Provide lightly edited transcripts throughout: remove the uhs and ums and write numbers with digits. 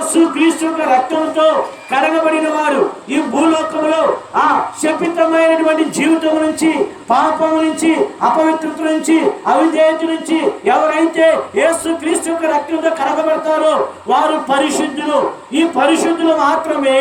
యేసు క్రీస్తు యొక్క రక్తంతో కడగబడిన వారు ఈ భూలోకంలో ఆ శపితమైనటువంటి జీవితం నుంచి, పాపం నుంచి, అపవిత్రత నుంచి, అవిధేయత నుంచి ఎవరైతే యేసు క్రీస్తు యొక్క రక్తంతో కడగబడతారో వారు పరిశుద్ధులు. ఈ పరిశుద్ధులు మాత్రమే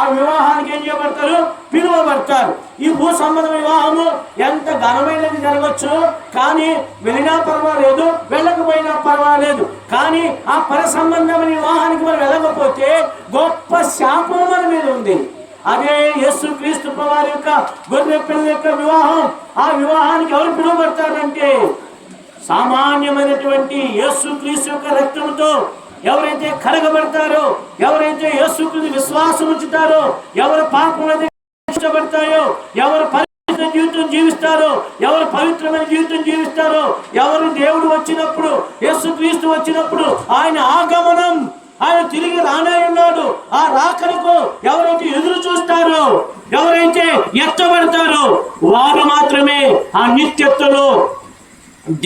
ఆ వివాహానికి ఏం చేయబడతారు? పిలువబడతారు. ఈ భూ సంబంధ వివాహము ఎంత ఘనమైనది జరగవచ్చు, కానీ వెళ్ళినా పర్వాలేదు, వెళ్ళకపోయినా పర్వాలేదు. కానీ ఆ పర సంబంధమైన వివాహానికి మనం వెళ్ళకపోతే గొప్ప శాపం మన మీద ఉంది. అదే యేసు క్రీస్తు వారి యొక్క గొర్రె పిల్ల యొక్క వివాహం. ఆ వివాహానికి ఎవరు పిలువబడతారంటే సామాన్యమైనటువంటి యేసు క్రీస్తు యొక్క రక్తంతో ఎవరైతే కడగబడతారో, ఎవరైతే యేసు క్రీస్తు విశ్వాసం ఉంచుతారో, ఎవరు పాపం ఇష్టపడతాయో, ఎవరు పరిశుద్ధ జీవితం జీవిస్తారో, ఎవరు పవిత్రమైన జీవితం జీవిస్తారో, ఎవరు దేవుడు వచ్చినప్పుడు, యేసు క్రీస్తు వచ్చినప్పుడు ఆయన ఆగమనం, ఆయన తిరిగి రానే ఉన్నాడు, ఆ రాకడకు ఎవరైతే ఎదురు చూస్తారో, ఎవరైతే ఎత్తబడతారో వారు మాత్రమే ఆ నిత్యత్వలో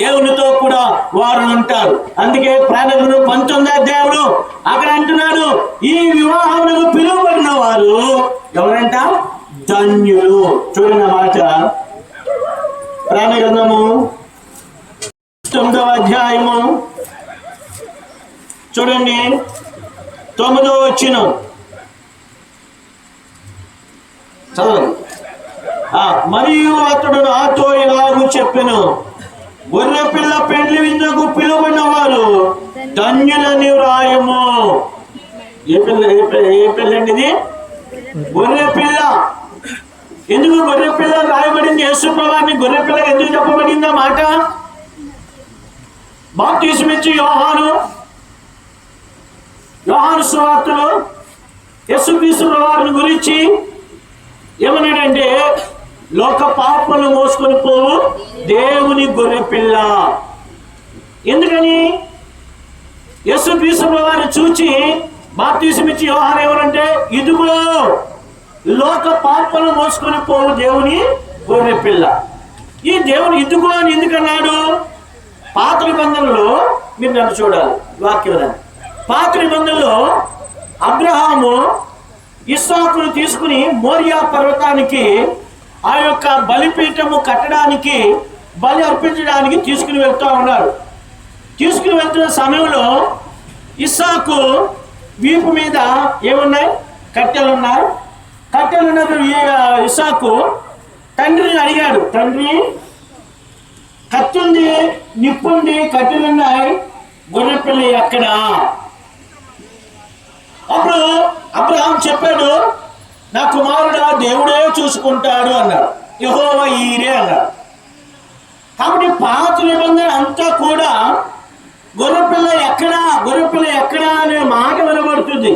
దేవునితో కూడా వారు ఉంటారు. అందుకే ప్రాణగ్రంథం 19వ అధ్యాయంలో అక్కడ అంటున్నాడు, ఈ వివాహములకు పిలువబడిన వారు ఎవరంట? ధన్యులు. చూడండి మాట, ప్రాణగ్రంథము 9వ అధ్యాయము చూడండి 9వ వచనం చదవండి. మరియు అతడు నాతో ఇలాగూ చెప్పెను, గొర్రె పిల్ల పెండ్లి విందుకు పిలువబడిన వారు ధన్యులని వ్రాయము. ఏ పిల్ల అండి ఇది? గొర్రె పిల్ల. ఎందుకు గొర్రె పిల్ల రాయబడింది? యేసు ప్రభువుని గొర్రె పిల్ల ఎందుకు చెప్పబడింది? ఆ మాట బాప్తిస్మమిచ్చి యోహాను సువార్తలో యేసుక్రీస్తు ప్రభువుని గురించి ఏమన్నాడంటే, లోక పాపలను మోసుకొని పోవు దేవుని గొర్రె పిల్ల. ఎందుకని? యేసుక్రీస్తు ప్రభువుని చూచి బాప్తిస్మమిచ్చి యోహాను ఏమనంటే, ఇదిగో లోక పాపలను మోసుకొని పోవు దేవుని గొర్రె పిల్ల. ఈ దేవుని ఇదిగో అని ఎందుకన్నాడు? పాత నిబంధనలో మీరు నన్ను చూడాలి వాక్యం. పాత నిబంధనలో అబ్రహాము ఇస్సాకును తీసుకుని మోరియా పర్వతానికి ఆ యొక్క బలిపీఠము కట్టడానికి, బలి అర్పించడానికి తీసుకుని వెళ్తూ ఉన్నారు. తీసుకుని వెళ్తున్న సమయంలో ఇస్సాకు వీపు మీద ఏమున్నాయి? కట్టెలు ఉన్నాయి. కట్టెలు ఉన్నప్పుడు ఇస్సాకు తండ్రిని అడిగాడు, తండ్రి కత్తుంది, నిప్పుంది, కట్టెలున్నాయి, గొర్రెపిల్ల ఎక్కడా? అప్పుడు అబ్రహాం చెప్పాడు, నా కుమారుడు దేవుడే చూసుకుంటాడు అన్నాడు. యెహోవా ఈరే అన్నాడు. కాబట్టి పాత నిబంధన అంతా కూడా గొర్రెపిల్ల ఎక్కడా, గొర్రెపిల్ల ఎక్కడా అనే మాట వినబడుతుంది.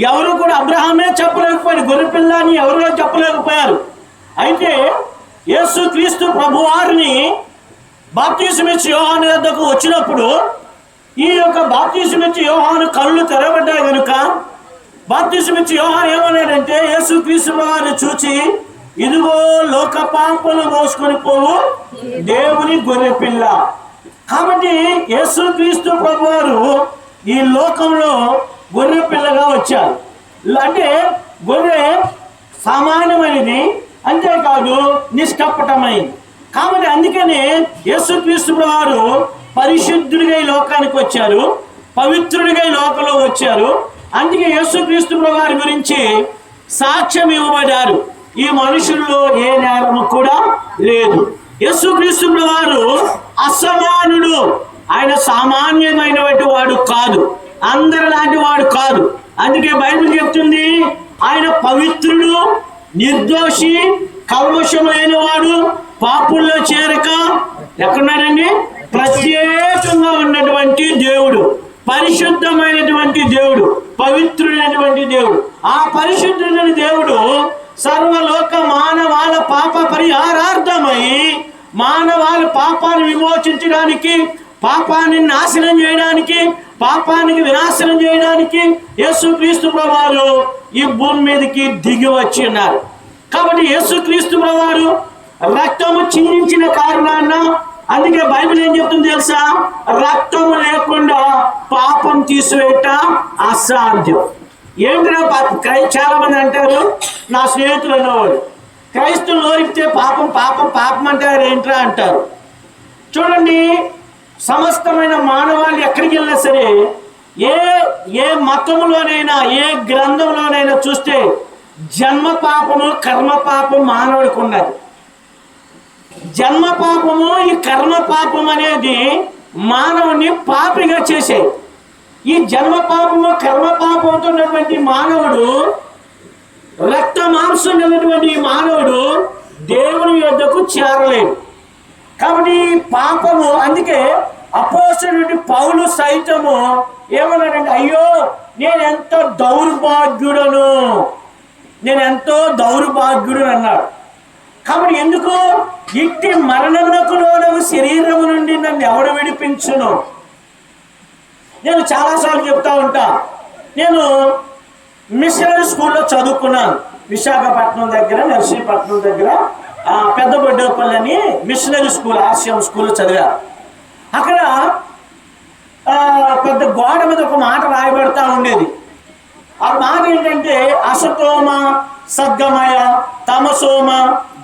ఎవరు కూడా అబ్రహామే చెప్పలేకపోయారు, గొర్రెపిల్ల అని ఎవరో చెప్పలేకపోయారు. అయితే యేసు క్రీస్తు ప్రభువారిని బాప్తిస్మమిచ్చి యోహాను వద్దకు వచ్చినప్పుడు ఈ యొక్క బాప్తిస్మమిచ్చి యోహాను కళ్ళు తెరబడ్డాయి కనుక బాప్తిస్మమిచ్చి యోహాను ఏమన్నాడంటే, యేసు క్రీస్తు వారిని చూచి ఇదిగో లోక పాపలు మోసుకొని పోవు దేవుని గొర్రె పిల్ల. కాబట్టి యేసు క్రీస్తు ప్రభువారు ఈ లోకంలో గొర్రె పిల్లగా వచ్చారు. అంటే గొర్రె సామాన్యమైనది, అంతేకాదు నిష్కపటమైనది. కాబట్టి అందుకనే యేసుక్రీస్తు వారు పరిశుద్ధుడిగా ఈ లోకానికి వచ్చారు, పవిత్రుడిగా ఈ లోకంలో వచ్చారు. అందుకే యేసుక్రీస్తు వారి గురించి సాక్ష్యం ఇవ్వబడ్డారు. ఈ మనుషుల్లో ఏ నేరము కూడా లేదు. యేసుక్రీస్తు వారు అసమానుడు. ఆయన సామాన్యమైనటువంటి వాడు కాదు, అందరిలాంటి వాడు కాదు. అందుకే బైబిల్ చెప్తుంది, ఆయన పవిత్రుడు, నిర్దోషి, కల్మషం లేని వాడు, పాపుల్లో చేరక ఎక్కడున్నాడండి? ప్రత్యేకంగా ఉన్నటువంటి దేవుడు, పరిశుద్ధమైనటువంటి దేవుడు, పవిత్రుడైనటువంటి దేవుడు. ఆ పరిశుద్ధుడైన దేవుడు సర్వలోక మానవాల పాప పరిహారార్థమై మానవాళి పాపాన్ని విమోచించడానికి, పాపాన్ని నాశనం చేయడానికి, పాపానికి వినాశనం చేయడానికి యేసుక్రీస్తు ప్రభువారు ఈ భూమి మీదకి దిగి వచ్చి ఉన్నారు. కాబట్టి యేసుక్రీస్తు ప్రభువారు రక్తము చిందించిన కారణాన, అందుకే బైబిల్ ఏం చెప్తుంది తెలుసా? రక్తము లేకుండా పాపం తీసివేయట అసాధ్యం. ఏంటంటే చాలా మంది అంటారు, నా స్నేహితులు అనేవాడు, క్రైస్తవులు నోరిపితే పాపం పాపం పాపం అంటారు ఏంట్రా అంటారు. చూడండి, సమస్తమైన మానవాళి ఎక్కడికి వెళ్ళినా సరే, ఏ మతంలోనైనా ఏ గ్రంథంలోనైనా చూస్తే జన్మ పాపము కర్మ పాపం మానవుడికి ఉన్నది. జన్మ పాపము ఈ కర్మ పాపం అనేది మానవుని పాపిగా చేసే, ఈ జన్మ పాపము కర్మ పాపంతో ఉన్నటువంటి మానవుడు, రక్త మాంసం ఉన్నటువంటి మానవుడు దేవుని యొద్దకు చేరలేడు. కాబట్టి పాపము, అందుకే అపోస్తలుడైన పౌలు సైతము ఏమన్నాడంటే, అయ్యో నేనెంతో దౌర్భాగ్యుడను, నేనెంతో దౌర్భాగ్యుడు అన్నాడు. కాబట్టి ఎందుకు, ఇట్టి మరణమునకు లోనగు శరీరము నుండి నన్ను ఎవడు విడిపించును? నేను చాలాసార్లు చెప్తా ఉంటా, నేను మిషనరీ స్కూల్లో చదువుకున్నాను. విశాఖపట్నం దగ్గర, నర్సీపట్నం దగ్గర పెద్ద బొడ్డపల్లి అని మిషనరీ స్కూల్, ఆర్సిఎం స్కూల్లో చదివా. అక్కడ పెద్ద గోడ మీద ఒక మాట రాయబడతా ఉండేది. ఆ మాట ఏంటంటే, అసతోమ సద్గమయ, తమసోమ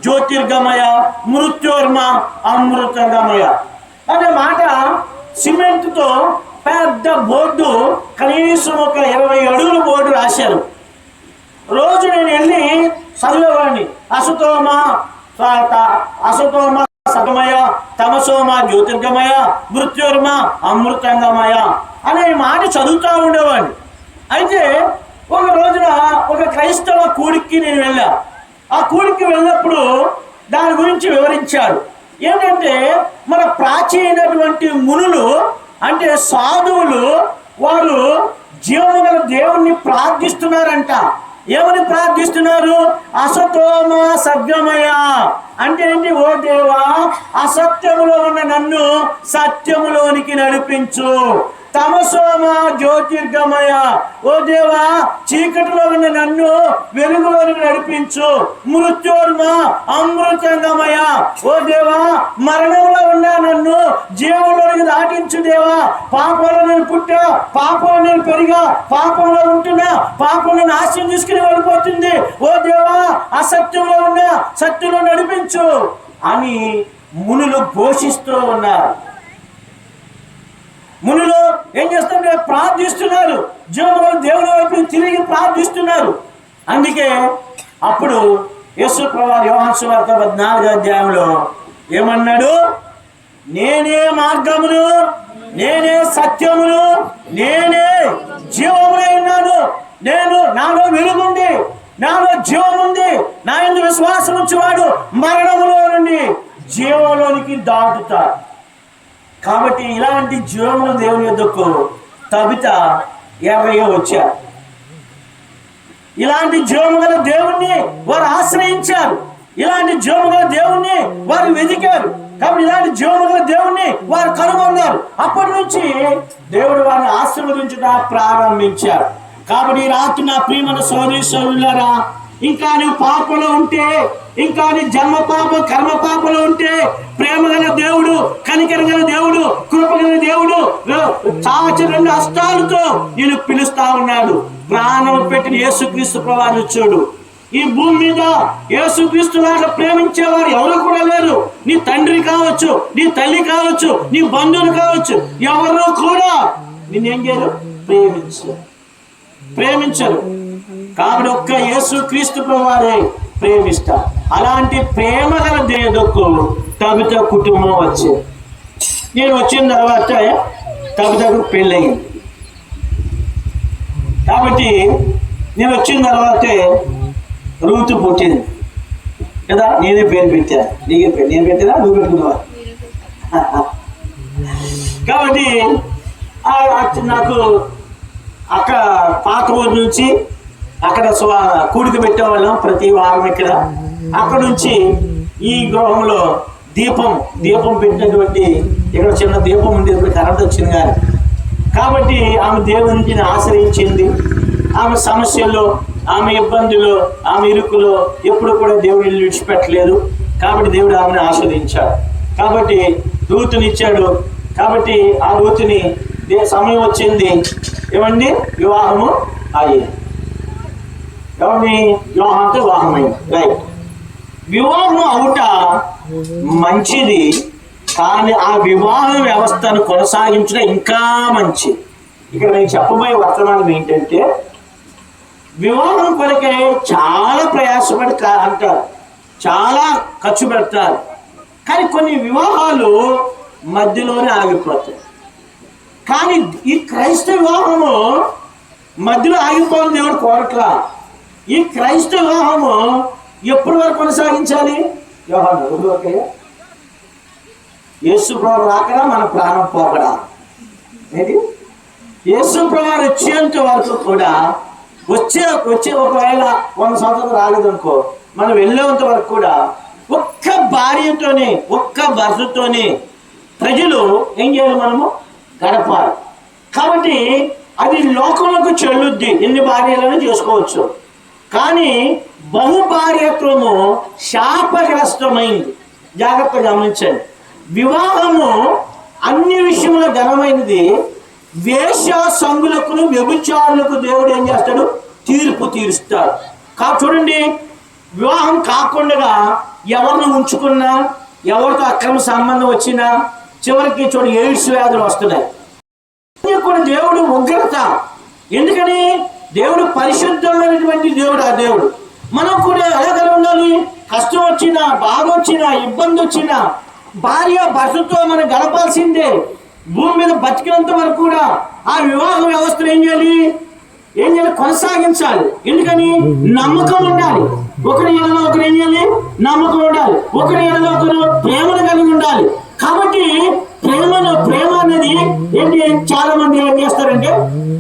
జ్యోతిర్గమయ, మృత్యోర్మ అమృతగమయ అనే మాట సిమెంట్తో పెద్ద బోర్డు, కనీసం ఒక 20 అడుగుల బోర్డు రాశారు. రోజు నేను వెళ్ళి చదివేవాడిని. అసతోమ సగమయ, తమసోమ జ్యోతిర్గమయ, మృత్యోర్మ అమృతంగమయ అనే మాట చదువుతూ ఉండేవాడిని. అయితే ఒక రోజున ఒక క్రైస్తవ కూడికి నేను వెళ్ళా. ఆ కూడికి వెళ్ళినప్పుడు దాని గురించి వివరించాడు. ఏంటంటే, మన ప్రాచీనటువంటి మునులు అంటే సాధువులు, వారు జీవముగల దేవుణ్ణి ప్రార్థిస్తున్నారంట. ఏమని ప్రార్థిస్తున్నారు? అసతోమ సద్గమయ అంటే ఏంటి? ఓ దేవా, అసత్యములో ఉన్న నన్ను సత్యములోనికి నడిపించు. తమసోమ జ్యోతిర్గమయ, ఓ దేవా, చీకటిలో ఉన్న నన్ను వెలుగులోనికి నడిపించు. మృత్యోర్మ అమృతంగమయ, ఓ దేవా, మరణంలో ఉన్న నన్ను జీవంలోనికి దాటించు. దేవా, పాపంలో నేను పుట్టా, పాపంలో నేను పెరిగా, పాపంలో ఉంటున్నా, పాపంలో నాశనం తీసుకుని వెళ్ళిపోతుంది. ఓ దేవా, అసత్యంలో ఉన్న సత్యంలో నడిపించు అని మునులు ఘోషిస్తూ ఉన్నారు. మునులు ఏం చేస్తుంటే ప్రార్థిస్తున్నారు, జీవములో దేవుని వైపు తిరిగి ప్రార్థిస్తున్నారు. అందుకే అప్పుడు యేసు ప్రభువు యోహాను సువార్త 14వ అధ్యాయంలో ఏమన్నాడు? నేనే మార్గమును, నేనే సత్యమును, నేనే జీవమునై ఉన్నాను. నాలో వెలుగుంది, నాలో జీవం ఉంది. నా యందు విశ్వాసం ఉంచువాడు మరణములో నుండి జీవంలోనికి దాటుతాడు. కాబట్టి ఇలాంటి జీవములు దేవుని యొద్దకు తబిత ఎర్రయ్య వచ్చారు. ఇలాంటి జీవము గల దేవుణ్ణి వారు ఆశ్రయించారు. ఇలాంటి జీవము గల దేవుణ్ణి వారు వెతికారు. కాబట్టి ఇలాంటి జీవము గల దేవుణ్ణి వారు కనుగొన్నారు. అప్పటి నుంచి దేవుడు వారిని ఆశీర్వదించడం ప్రారంభించారు. కాబట్టి రాత్రి నా ప్రియమైన సోదరి సోదరులారా, ఇంకా నువ్వు పాపంలో ఉంటే, ఇంకా నీ జన్మ పాపం కర్మ పాపంలో ఉంటే, ప్రేమ గల దేవుడు, కనికరం గల దేవుడు, కృపగల దేవుడు చాచి 2 హస్తాలతో నేను పిలుస్తా ఉన్నాడు. ప్రాణం పెట్టిన యేసుక్రీస్తు ప్రభువును చూడు. ఈ భూమి మీద యేసుక్రీస్తు లాగా ప్రేమించేవారు ఎవరు కూడా లేరు. నీ తండ్రి కావచ్చు, నీ తల్లి కావచ్చు, నీ బంధువులు కావచ్చు, ఎవరు కూడా నిన్నేం చేయరు? ప్రేమించరు. కాబట్టి ఒక్క యేసుక్రీస్తు ప్రభువారే ప్రేమిస్తారు. అలాంటి ప్రేమ గల దేవుడుకు తబిత కుటుంబం వచ్చేది. నేను వచ్చిన తర్వాత తబితకు పెళ్ళయింది. కాబట్టి నేను వచ్చిన తర్వాతే రూతు పుట్టింది కదా. నేనే పేరు పెట్టాను. నీకే పేరు నేను పెట్టినా, నువ్వు పెట్టుకున్నావా? కాబట్టి నాకు అక్కడ పాత ఊరు నుంచి అక్కడ కూడిక పెట్టేవాళ్ళం ప్రతి వారం. అక్కడ నుంచి ఈ గృహంలో దీపం పెట్టినటువంటి ఇక్కడ చిన్న దీపం ఉండేది, కరెంట్ వచ్చింది కానీ. కాబట్టి ఆమె దేవునికి ఆశ్రయించింది. ఆమె సమస్యల్లో, ఆమె ఇబ్బందులు, ఆమె ఇరుకులో ఎప్పుడు కూడా దేవుడిని విడిచిపెట్టలేదు. కాబట్టి దేవుడు ఆమెను ఆస్వాదించాడు. కాబట్టి రూతునిచ్చాడు. కాబట్టి ఆ రూతుని సమయం వచ్చింది, ఏమండి వివాహము అయ్యింది. ఎవరిని? యోహానుతో వివాహమైంది. రైట్. వివాహం అవుట మంచిది, కానీ ఆ వివాహ వ్యవస్థను కొనసాగించడం ఇంకా మంచిది. ఇక్కడ నేను చెప్పబోయే వర్తమానం ఏంటంటే, వివాహం కొరకే చాలా ప్రయాసపడి అంటారు, చాలా ఖర్చు పెడతారు, కానీ కొన్ని వివాహాలు మధ్యలోనే ఆగిపోతాయి. కానీ ఈ క్రైస్తవ వివాహము మధ్యలో ఆగిపోవాలని దేవుడు కోరట్లా. ఈ క్రైస్తవ వివాహము ఎప్పటి వరకు కొనసాగించాలి? యోహాను యేసు ప్రభు రాకడా మన ప్రాణం పోకడా. ఏంటి? యేసు ప్రభు వచ్చేంత వరకు కూడా వచ్చే ఒకవేళ 100 సంవత్సరాలు రాలేదనుకో, మనం వెళ్ళేంత వరకు కూడా ఒక్క భార్యతోనే, ఒక్క భర్తతోనే ప్రజలు ఏం చేయాలి? మనము గడపాలి. కాబట్టి అది లోకంలోకి చెల్లుద్ది, ఎన్ని భార్యలను చేసుకోవచ్చు. కానీ బహుభార్యత్వము శాపగ్రస్తమైంది. జాగ్రత్తగా గమనించండి. వివాహము అన్ని విషయంలో ఘనమైనది. వేశ్య సంగులకు, వ్యభిచారులకు దేవుడు ఏం చేస్తాడు? తీర్పు తీరుస్తాడు. చూడండి, వివాహం కాకుండా ఎవరిని ఉంచుకున్నా, ఎవరితో అక్రమ సంబంధం వచ్చినా చివరికి చూడు ఎయిడ్స్ వ్యాధులు వస్తున్నాయి. కూడా దేవుడు ఉగ్రత. ఎందుకని? దేవుడు పరిశుద్ధమైనటువంటి దేవుడు. ఆ దేవుడు మనం కూడా ఎలాగ ఉండాలి? కష్టం వచ్చినా, బాధ వచ్చినా, ఇబ్బంది వచ్చినా భార్య భర్తతో మనం గడపాల్సిందే. భూమి మీద బతికినంత వరకు కూడా ఆ వివాహ వ్యవస్థను ఏం చేయాలి? కొనసాగించాలి. ఎందుకని? నమ్మకం ఉండాలి. ఒకరి ఎడలో ఒకరు ఏం చేయాలి? నమ్మకం ఉండాలి. ఒకరి ఎడలో ఒకరు ప్రేమను కలిగి ఉండాలి. కాబట్టి ప్రేమ అనేది ఏంటి? చాలా మంది ఏం చేస్తారంటే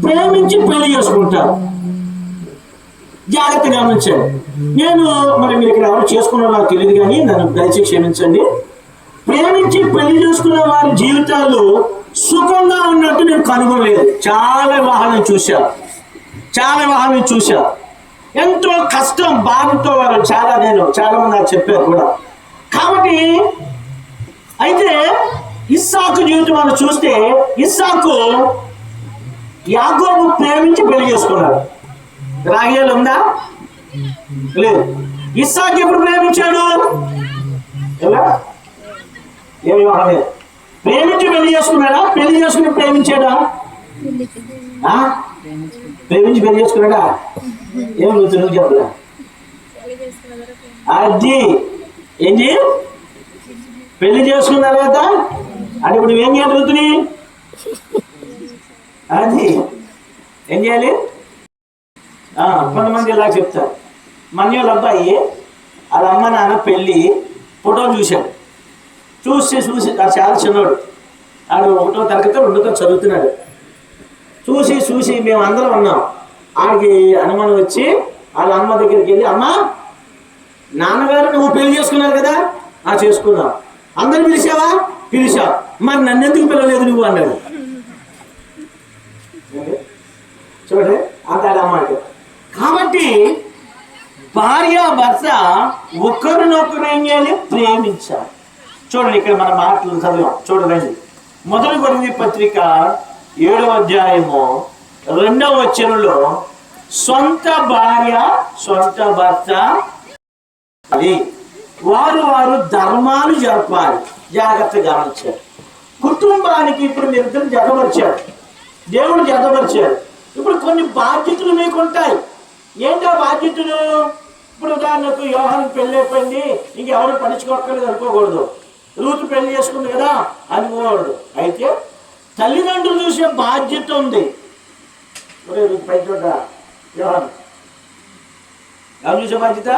ప్రేమించి పెళ్లి చేసుకుంటారు. జాగ్రత్తగా గమనించండి. మరి మీరు ఇక్కడ ఎవరు చేసుకున్నారో నాకు తెలియదు, కానీ నన్ను దయచేసి క్షమించండి. ప్రేమించి పెళ్లి చేసుకున్న వారి జీవితాలు సుఖంగా ఉన్నట్టు నేను కనుగొనలేదు. చాలా వివాహాలను చూశా. ఎంతో కష్టం, బాధతో వారు చాలా మంది నాకు చెప్పారు కూడా. కాబట్టి అయితే ఇస్సాకు జీవితం మనం చూస్తే, ఇస్సాకు యాకోబు ప్రేమించి పెళ్లి చేసుకున్నాడు. రాగేలు ఉందా? లేదు. ఇస్సాకు ఎప్పుడు ప్రేమించాడు? ఏ వివాహం లేదు. ప్రేమించి పెళ్లి చేసుకున్నాడా? పెళ్లి చేసుకుని ప్రేమించాడా? ప్రేమించి పెళ్లి చేసుకున్నాడా? ఏం నువ్వు చెప్పలే. అది ఏంటి? పెళ్లి చేసుకున్న తర్వాత అంటే ఇప్పుడు నువ్వేం చేయాలి? ఋతుని అది ఏం చేయాలి? కొంతమంది ఇలా చెప్తారు. మన వాళ్ళ అబ్బాయి వాళ్ళ అమ్మ నాన్న పెళ్ళి ఫోటోలు చూశాడు. చూసి చాలా చిన్నవాడు, ఆడు 1వ తరగతి 2వ తరగతి చదువుతున్నాడు. చూసి మేము అందరం ఉన్నాం. ఆడికి అనుమానం వచ్చి వాళ్ళ అమ్మ దగ్గరికి వెళ్ళి, అమ్మ నాన్నగారు నువ్వు పెళ్లి చేసుకున్నారు కదా? చేసుకున్నావు. అందరు పిలిచావా? పిలిచావు. మరి నన్ను ఎందుకు పిలవలేదు నువ్వు అన్నాడు. చూడండి అంత అన్నమాట. కాబట్టి భార్య భర్త ఒకరినొకరు ఏం చేయాలి? ప్రేమించాలి. చూడండి ఇక్కడ మన మాటలు చదివాం. చూడండి, 1 కొరింథీ పత్రిక 7వ అధ్యాయము 2వ వచనంలో సొంత భార్య సొంత భర్త వారు ధర్మాలు జరపాలి. జాగ్రత్తగా గమనించారు. కుటుంబానికి ఇప్పుడు మీరిద్దరు జతపరిచారు, దేవుడు జతపరిచారు. ఇప్పుడు కొన్ని బాధ్యతలు మీకు ఉంటాయి. ఏంటో బాధ్యతలు? ఇప్పుడు ఉదాహరణకు యోహానికి పెళ్ళి అయిపోయింది, ఇంకెవరు పనిచుకోక్కర్లేదు అనుకోకూడదు. రూతు పెళ్లి చేసుకుంది కదా అనుకోకూడదు. అయితే తల్లిదండ్రులు చూసే బాధ్యత ఉంది. పై చోట యోహాను ఎవరు చూసే బాధ్యత?